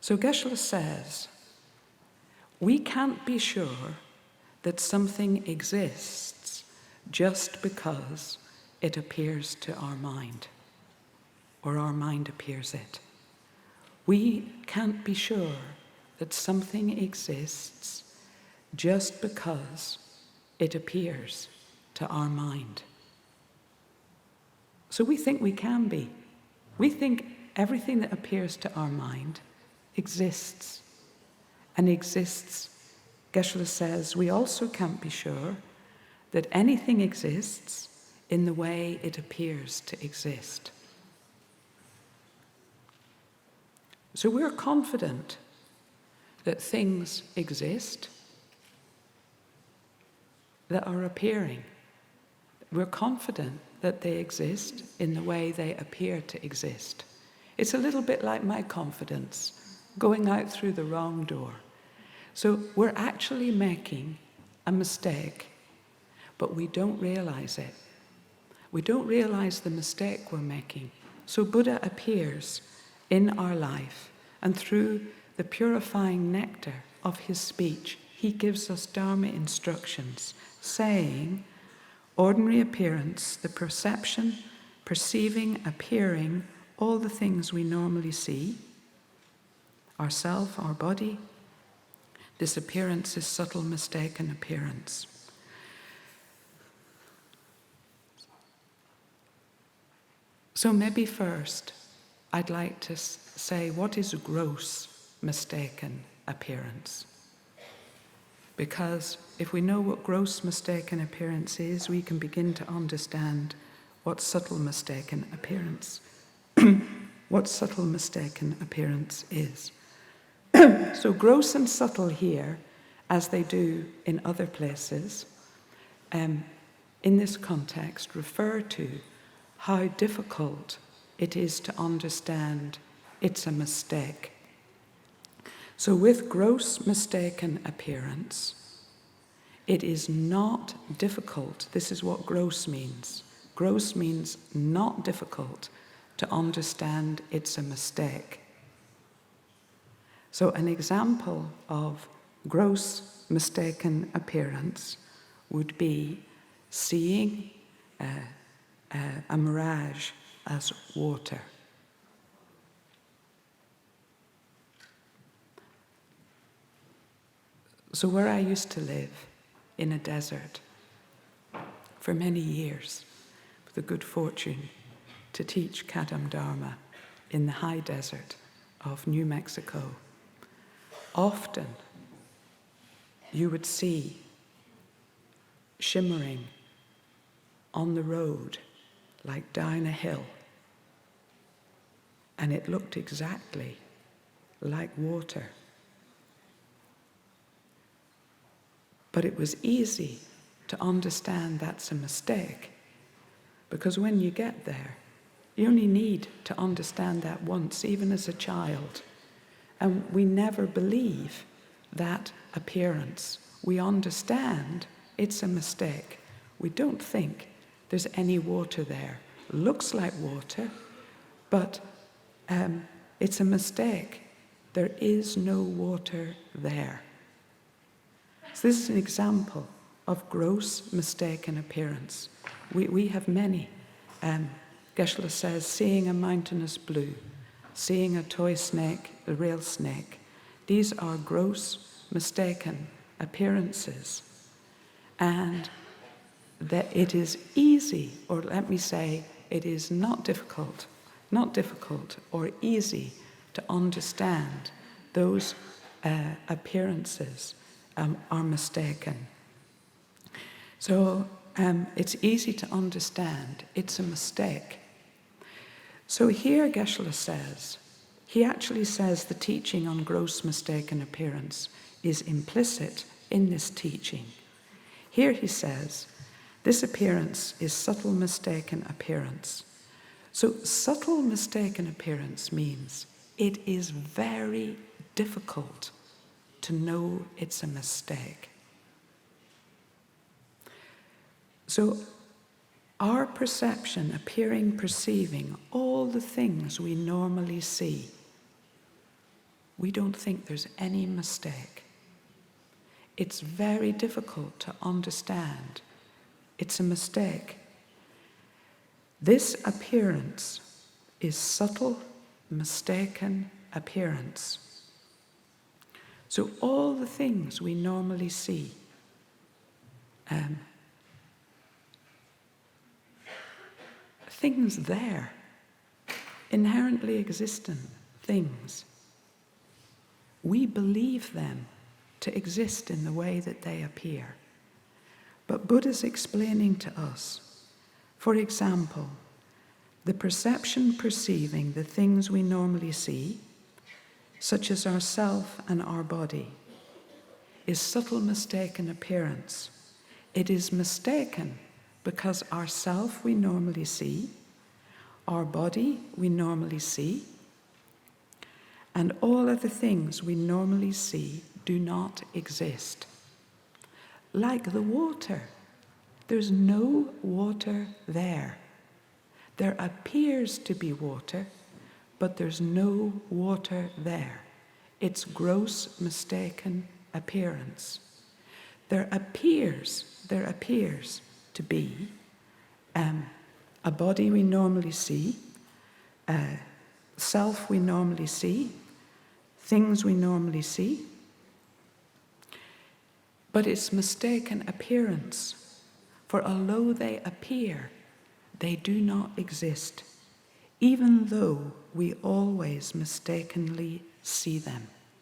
So Geshe says, we can't be sure that something exists just because it appears to our mind, or our mind appears it. We can't be sure that something exists just because it appears to our mind. So we think we can be. We think everything that appears to our mind exists. And exists, Geshe says, we also can't be sure that anything exists in the way it appears to exist. So we're confident that things exist that are appearing. We're confident that they exist in the way they appear to exist. It's a little bit like my confidence going out through the wrong door. So we're actually making a mistake, but we don't realize it. We don't realize the mistake we're making. So Buddha appears in our life, and through the purifying nectar of his speech, he gives us Dharma instructions, saying, ordinary appearance, the perception, perceiving, appearing, all the things we normally see, ourself, our body, this appearance is subtle, mistaken appearance. So maybe first, I'd like to say, what is gross, mistaken appearance? Because if we know what gross, mistaken appearance is, we can begin to understand what subtle, mistaken appearance, what subtle, mistaken appearance is. So gross and subtle here, as they do in other places, in this context, refer to how difficult it is to understand it's a mistake. So with gross, mistaken appearance, it is not difficult. This is what gross means. Gross means not difficult to understand it's a mistake. So an example of gross, mistaken appearance would be seeing a mirage as water. So where I used to live, in a desert, for many years, with the good fortune to teach Kadampa in the high desert of New Mexico, often you would see shimmering on the road like down a hill, and it looked exactly like water. But it was easy to understand that's a mistake, because when you get there, you only need to understand that once, even as a child. And we never believe that appearance. We understand it's a mistake. We don't think there's any water there. Looks like water, but it's a mistake. There is no water there. So this is an example of gross, mistaken appearance. We have many. Geshe says, seeing a mountainous blue, seeing a toy snake, a real snake. These are gross, mistaken appearances. And that it is easy, or let me say, it is not difficult or easy to understand those appearances are mistaken. So it's easy to understand it's a mistake. So here Geshe says, he actually says the teaching on gross mistaken appearance is implicit in this teaching. Here he says, this appearance is subtle mistaken appearance. So subtle mistaken appearance means it is very difficult to know it's a mistake. So our perception, appearing, perceiving, all the things we normally see, we don't think there's any mistake. It's very difficult to understand. It's a mistake. This appearance is subtle, mistaken appearance. So all the things we normally see, things there, inherently existent things, we believe them to exist in the way that they appear. But Buddha's explaining to us, for example, the perception perceiving the things we normally see, such as ourself and our body, is subtle mistaken appearance. It is mistaken because ourself we normally see, our body we normally see, and all other things we normally see do not exist. Like the water, there's no water there. There appears to be water, but there's no water there. It's gross mistaken appearance. There appears to be a body we normally see, self we normally see, things we normally see, but it's mistaken appearance, for although they appear, they do not exist, even though we always mistakenly see them.